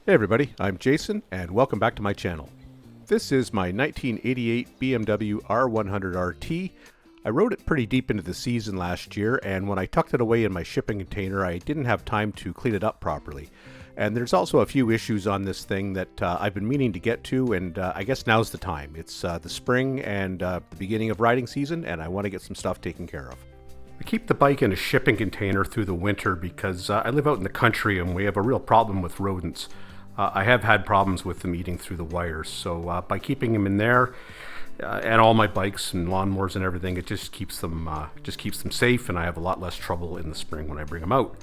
Hey everybody, I'm Jason and welcome back to my channel. This is my 1988 BMW R100RT. I rode it pretty deep into the season last year, and when I tucked it away in my shipping container I didn't have time to clean it up properly. And there's also a few issues on this thing that I've been meaning to get to, and I guess now's the time. It's the spring and the beginning of riding season, and I want to get some stuff taken care of. I keep the bike in a shipping container through the winter because I live out in the country and we have a real problem with rodents. I have had problems with them eating through the wires, so by keeping them in there, and all my bikes and lawnmowers and everything, it just keeps them safe, and I have a lot less trouble in the spring when I bring them out.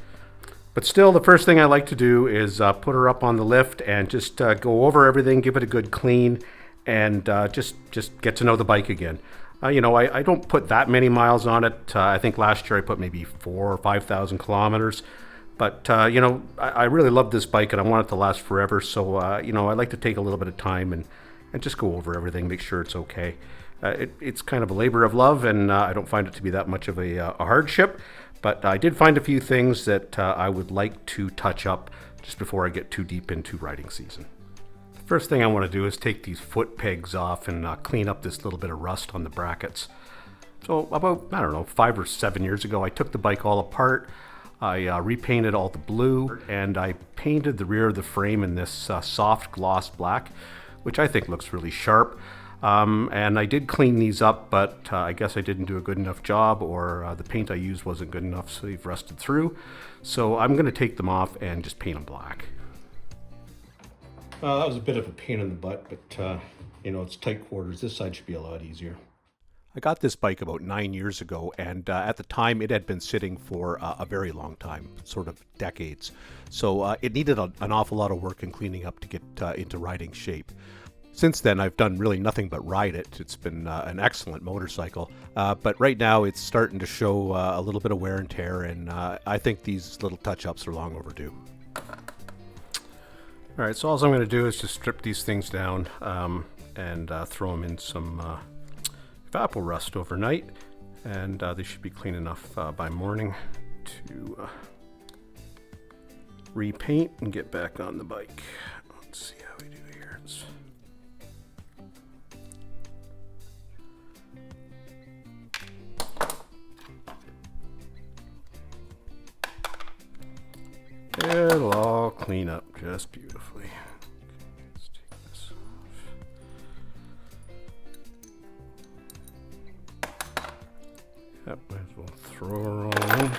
But still, the first thing I like to do is put her up on the lift and just go over everything, give it a good clean, and just get to know the bike again. I don't put that many miles on it. I think last year I put maybe 4,000 or 5,000 kilometers. But, I really love this bike and I want it to last forever. So, I like to take a little bit of time and just go over everything, make sure it's okay. It's kind of a labor of love, and I don't find it to be that much of a hardship. But I did find a few things that I would like to touch up just before I get too deep into riding season. First thing I want to do is take these foot pegs off and clean up this little bit of rust on the brackets. So about, 5 or 7 years ago, I took the bike all apart. I repainted all the blue, and I painted the rear of the frame in this soft gloss black, which I think looks really sharp. And I did clean these up, but I guess I didn't do a good enough job, or the paint I used wasn't good enough, so they've rusted through. So I'm going to take them off and just paint them black. That was a bit of a pain in the butt, but it's tight quarters. This side should be a lot easier. I got this bike about 9 years ago, and at the time it had been sitting for a very long time, sort of decades. So it needed an awful lot of work and cleaning up to get into riding shape. Since then, I've done really nothing but ride it. It's been an excellent motorcycle, but right now it's starting to show a little bit of wear and tear, and I think these little touch-ups are long overdue. All right, so all I'm going to do is just strip these things down and throw them in some Evapor Rust overnight, and they should be clean enough by morning to repaint and get back on the bike. Let's see how we do here. It'll all clean up just beautifully. Okay, let's take this off. Yep, might as well throw her all in.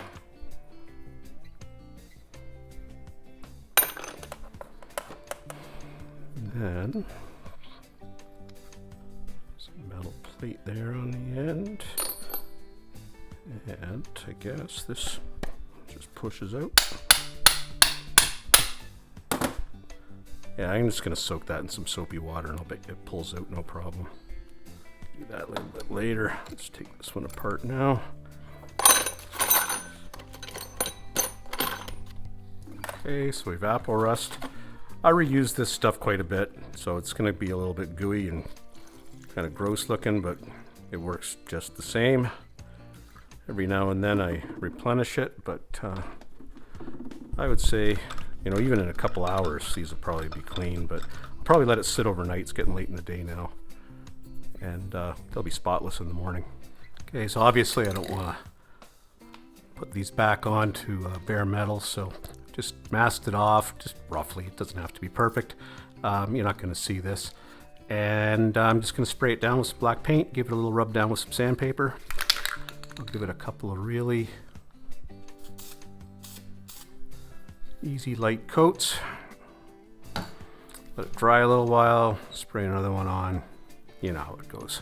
And then there's a metal plate there on the end. And I guess this just pushes out. Yeah, I'm just going to soak that in some soapy water and I'll bet it pulls out no problem. Do that a little bit later. Let's take this one apart now. Okay, so Evapor Rust. I reuse this stuff quite a bit, so it's going to be a little bit gooey and kind of gross looking, but it works just the same. Every now and then I replenish it, but I would say, even in a couple hours, these will probably be clean, but I'll probably let it sit overnight. It's getting late in the day now, and they'll be spotless in the morning. Okay, so obviously I don't want to put these back onto bare metal, so just masked it off, just roughly. It doesn't have to be perfect. You're not going to see this. And I'm just going to spray it down with some black paint, give it a little rub down with some sandpaper. I'll give it a couple of really easy light coats. Let it dry a little while, spray another one on. You know how it goes.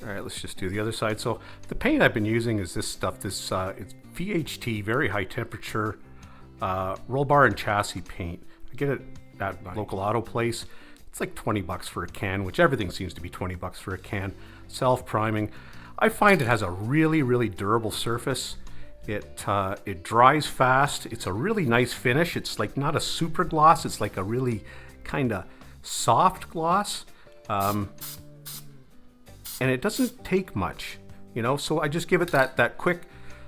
All right, let's just do the other side. So the paint I've been using is this stuff. It's VHT, very high temperature, roll bar and chassis paint. I get it at my local auto place. It's like 20 bucks for a can, which everything seems to be 20 bucks for a can. Self-priming. I find it has a really, really durable surface. It dries fast. It's a really nice finish. It's like not a super gloss. It's like a really kind of soft gloss. And it doesn't take much, so I just give it that quick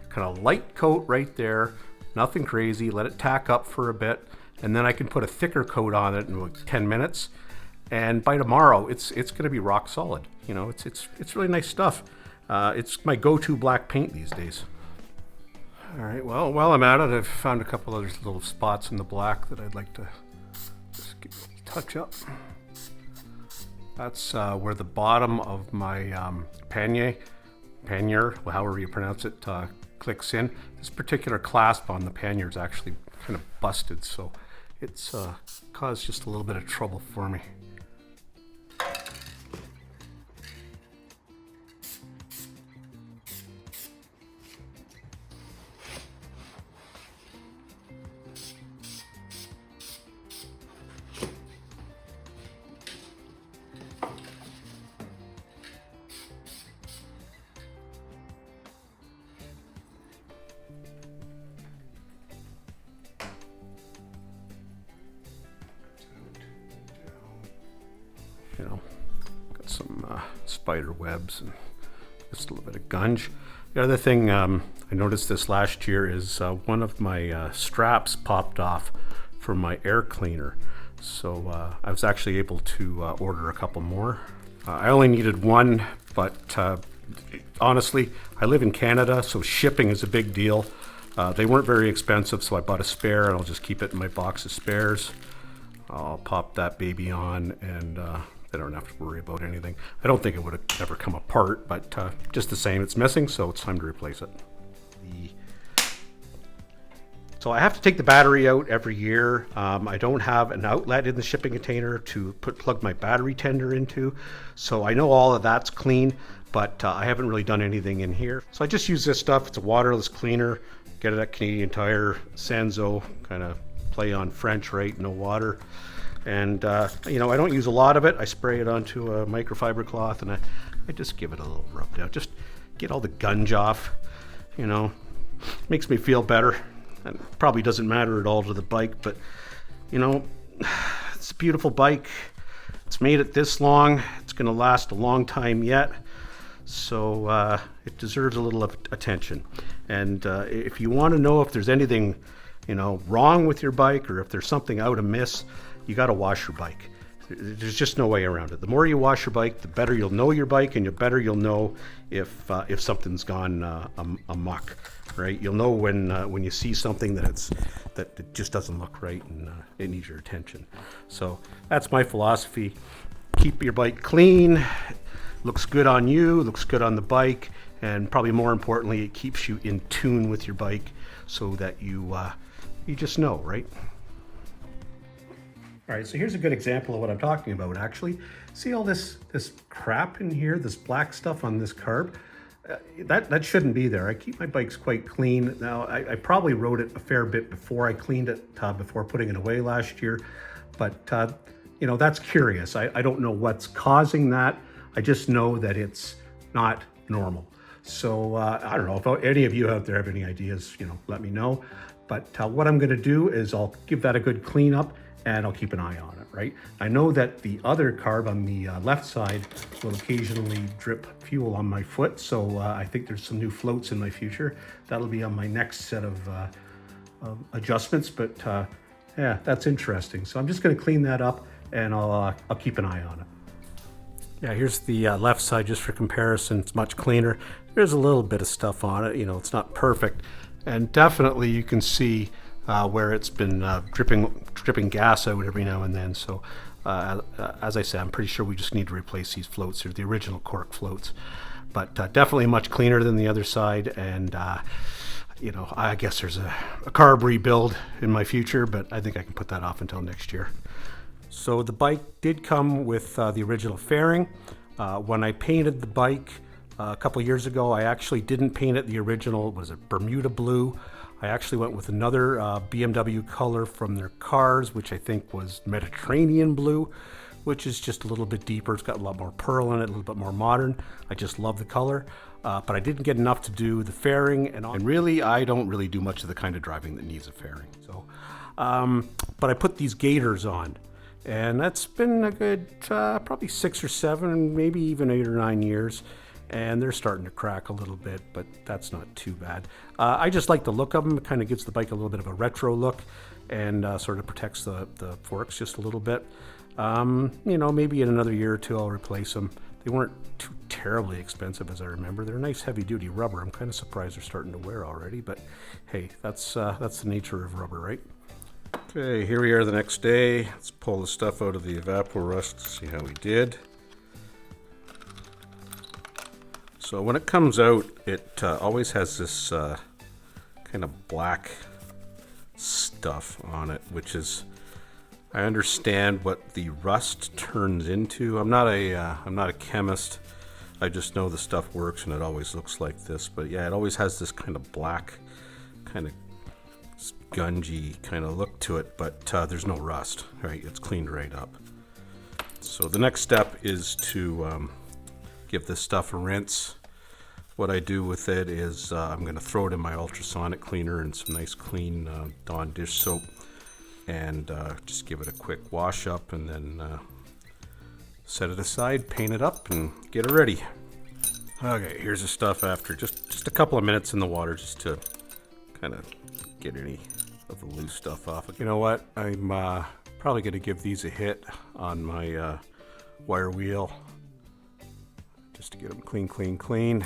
kind of light coat right there. Nothing crazy. Let it tack up for a bit. and then I can put a thicker coat on it in like 10 minutes. And by tomorrow, it's going to be rock solid. You know, it's really nice stuff. It's my go-to black paint these days. All right, well, while I'm at it, I've found a couple other little spots in the black that I'd like to just give a touch up. That's where the bottom of my pannier, however you pronounce it, clicks in. This particular clasp on the pannier is actually kind of busted, so it's caused just a little bit of trouble for me. You know, got some spider webs and just a little bit of gunge. The other thing I noticed this last year is one of my straps popped off from my air cleaner. So I was actually able to order a couple more. I only needed one, but honestly, I live in Canada, so shipping is a big deal. They weren't very expensive, so I bought a spare and I'll just keep it in my box of spares. I'll pop that baby on and I don't have to worry about anything. I don't think it would have ever come apart, but just the same, it's missing, so it's time to replace it. So I have to take the battery out every year. I don't have an outlet in the shipping container to plug my battery tender into, so I know all of that's clean, but I haven't really done anything in here. So I just use this stuff. It's a waterless cleaner. Get it at Canadian Tire, Sanzo, kind of play on French, right? No water. And you know, I don't use a lot of it. I spray it onto a microfiber cloth and I just give it a little rub down. Just get all the gunge off, you know. Makes me feel better. And probably doesn't matter at all to the bike, but you know, it's a beautiful bike. It's made it this long. It's going to last a long time yet. So it deserves a little attention. And if you want to know if there's anything, you know, wrong with your bike or if there's something out amiss, you got to wash your bike. There's just no way around it. The more you wash your bike, the better you'll know your bike, and the better you'll know if something's gone amok, right? You'll know when you see something that it just doesn't look right and it needs your attention. So that's my philosophy. Keep your bike clean. Looks good on you. Looks good on the bike, and probably more importantly, it keeps you in tune with your bike, so that you just know, right? All right, so here's a good example of what I'm talking about, actually. See all this crap in here, this black stuff on this carb? That shouldn't be there. I keep my bikes quite clean. Now, I probably rode it a fair bit before I cleaned it, before putting it away last year. But, you know, that's curious. I don't know what's causing that. I just know that it's not normal. So I don't know if any of you out there have any ideas, you know, let me know. But what I'm gonna do is I'll give that a good clean up and I'll keep an eye on it, right? I know that the other carb on the left side will occasionally drip fuel on my foot, so I think there's some new floats in my future. That'll be on my next set of adjustments, but yeah, that's interesting. So I'm just gonna clean that up and I'll keep an eye on it. Yeah, here's the left side just for comparison. It's much cleaner. There's a little bit of stuff on it, you know, it's not perfect. And definitely you can see where it's been dripping gas out every now and then. So as I said, I'm pretty sure we just need to replace these floats. They're the original cork floats, but definitely much cleaner than the other side. And you know, I guess there's a carb rebuild in my future, but I think I can put that off until next year. So the bike did come with the original fairing. When I painted the bike a couple years ago, I actually didn't paint it the original, was it Bermuda blue? I actually went with another BMW color from their cars, which I think was Mediterranean blue, which is just a little bit deeper. It's got a lot more pearl in it, a little bit more modern. I just love the color, but I didn't get enough to do the fairing, and really, I don't really do much of the kind of driving that needs a fairing. So, but I put these gaiters on, and that's been a good probably 6 or 7, maybe even 8 or 9 years. And they're starting to crack a little bit, but that's not too bad. I just like the look of them. It kind of gives the bike a little bit of a retro look. and sort of protects the forks just a little bit. You know, maybe in another year or two I'll replace them. They weren't too terribly expensive as I remember. They're nice heavy duty rubber. I'm kind of surprised they're starting to wear already, but hey, that's the nature of rubber, right? Okay, here we are the next day. Let's pull the stuff out of the Evapo-Rust, see how we did. So when it comes out, it always has this kind of black stuff on it, which is, I understand what the rust turns into. I'm not a chemist. I just know the stuff works and it always looks like this. But yeah, it always has this kind of black, kind of gungy kind of look to it, but there's no rust, right? It's cleaned right up. So the next step is to give this stuff a rinse. What I do with it is I'm going to throw it in my ultrasonic cleaner and some nice clean Dawn dish soap, and just give it a quick wash up, and then set it aside, paint it up, and get it ready. Okay, here's the stuff after just a couple of minutes in the water, just to kind of get any of the loose stuff off. You know what? I'm probably going to give these a hit on my wire wheel, just to get them clean.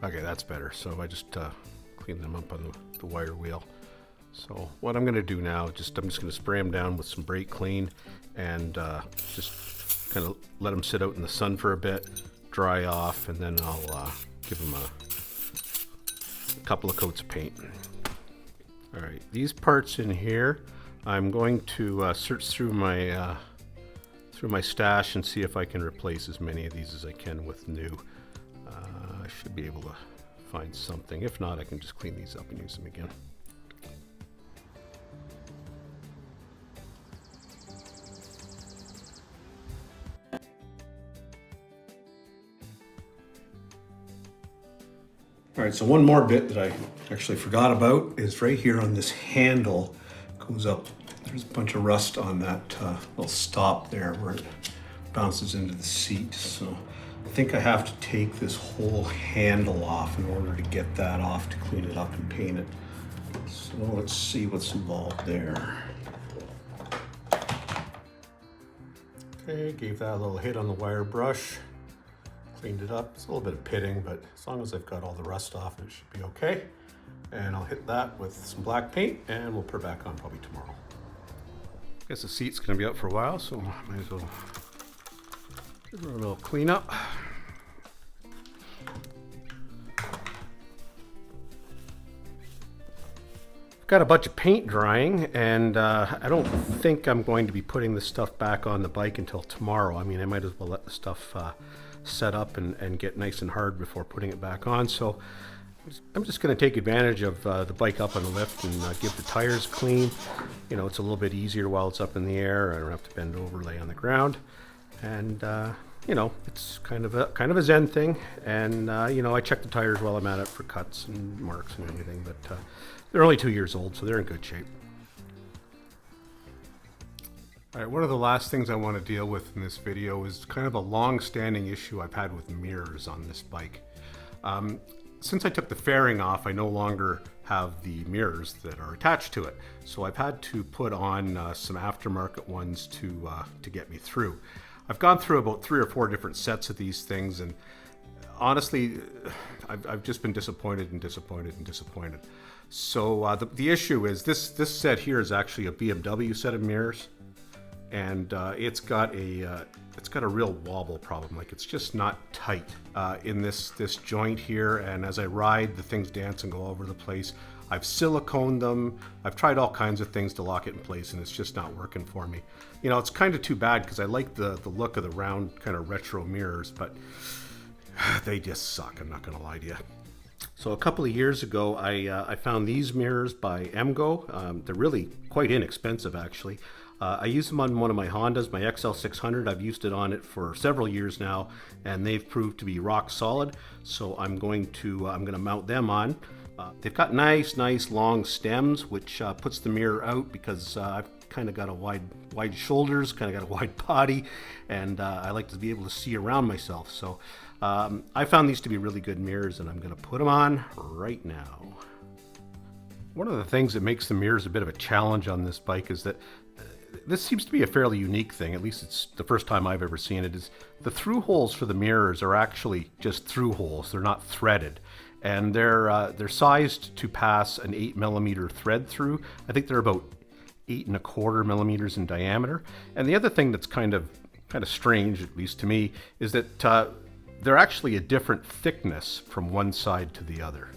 Okay, that's better. So I just clean them up on the wire wheel. So what I'm going to do now, I'm just going to spray them down with some brake clean, and just kind of let them sit out in the sun for a bit, dry off, and then I'll give them a couple of coats of paint. All right, these parts in here, I'm going to search through my stash and see if I can replace as many of these as I can with new. I should be able to find something. If not, I can just clean these up and use them again. All right, so one more bit that I actually forgot about is right here on this handle. Goes up. There's a bunch of rust on that little stop there where it bounces into the seat. So I think I have to take this whole handle off in order to get that off, to clean it up and paint it. So let's see what's involved there. Okay, gave that a little hit on the wire brush. Cleaned it up. It's a little bit of pitting, but as long as I've got all the rust off, it should be okay. And I'll hit that with some black paint, and we'll put it back on probably tomorrow. Guess the seat's gonna be out for a while, so might as well give her a little cleanup. Got a bunch of paint drying, and I don't think I'm going to be putting this stuff back on the bike until tomorrow. I mean, I might as well let the stuff set up and get nice and hard before putting it back on. So I'm just going to take advantage of the bike up on the lift and give the tires clean. You know, it's a little bit easier while it's up in the air. I don't have to bend over, lay on the ground, and you know, it's kind of a zen thing. And you know, I check the tires while I'm at it for cuts and marks and everything, but they're only 2 years old, so they're in good shape. All right, one of the last things I want to deal with in this video is kind of a long-standing issue I've had with mirrors on this bike. Since I took the fairing off, I no longer have the mirrors that are attached to it. So I've had to put on some aftermarket ones to get me through. I've gone through about 3 or 4 different sets of these things, and honestly, I've just been disappointed. So the issue is this set here is actually a BMW set of mirrors, and it's got a real wobble problem. Like, it's just not tight in this joint here, and as I ride, the things dance and go all over the place. I've siliconed them. I've tried all kinds of things to lock it in place, and it's just not working for me. You know, it's kind of too bad because I like the look of the round kind of retro mirrors, but they just suck, I'm not gonna lie to you. So a couple of years ago, I found these mirrors by MGO. They're really quite inexpensive, actually. I use them on one of my Hondas, my XL600. I've used it on it for several years now, and they've proved to be rock solid. So I'm going to mount them on. They've got nice long stems, which puts the mirror out because I've kind of got a wide shoulders, kind of got a wide body, and I like to be able to see around myself. So I found these to be really good mirrors, and I'm going to put them on right now. One of the things that makes the mirrors a bit of a challenge on this bike is that this seems to be a fairly unique thing, at least it's the first time I've ever seen it, is the through holes for the mirrors are actually just through holes. They're not threaded. And they're sized to pass an 8mm thread through. I think they're about 8¼ millimeters in diameter. And the other thing that's kind of strange, at least to me, is that they're actually a different thickness from one side to the other.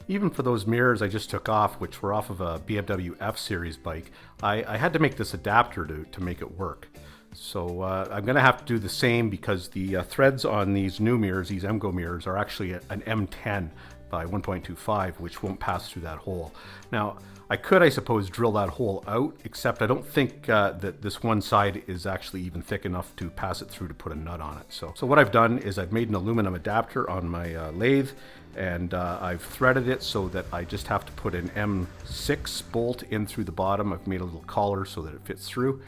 Even for those mirrors I just took off, which were off of a BMW F series bike, I had to make this adapter to make it work. So I'm going to have to do the same because the threads on these new mirrors, these MGO mirrors, are actually an M10 by 1.25, which won't pass through that hole. Now, I could, I suppose, drill that hole out, except I don't think that this one side is actually even thick enough to pass it through to put a nut on it. So what I've done is I've made an aluminum adapter on my lathe, and I've threaded it so that I just have to put an M6 bolt in through the bottom. I've made a little collar so that it fits through,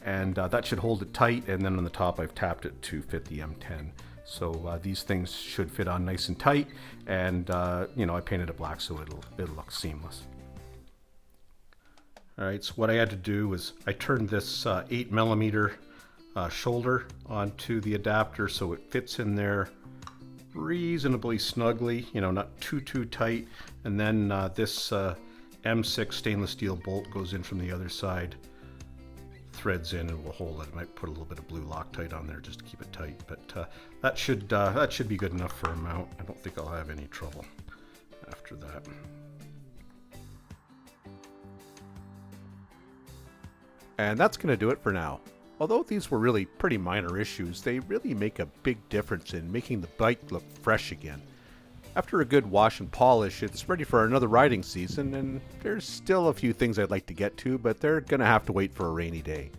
and that should hold it tight, and then on the top I've tapped it to fit the M10. So these things should fit on nice and tight, and you know, I painted it black so it'll look seamless. Alright, so what I had to do was I turned this 8mm shoulder onto the adapter so it fits in there reasonably snugly, you know, not too tight, and then this M6 stainless steel bolt goes in from the other side, threads in, and will hold it. I might put a little bit of blue Loctite on there just to keep it tight, but that should be good enough for a mount. I don't think I'll have any trouble after that. And that's going to do it for now. Although these were really pretty minor issues, they really make a big difference in making the bike look fresh again. After a good wash and polish, it's ready for another riding season, and there's still a few things I'd like to get to, but they're going to have to wait for a rainy day.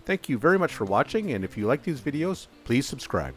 Thank you very much for watching, and if you like these videos, please subscribe.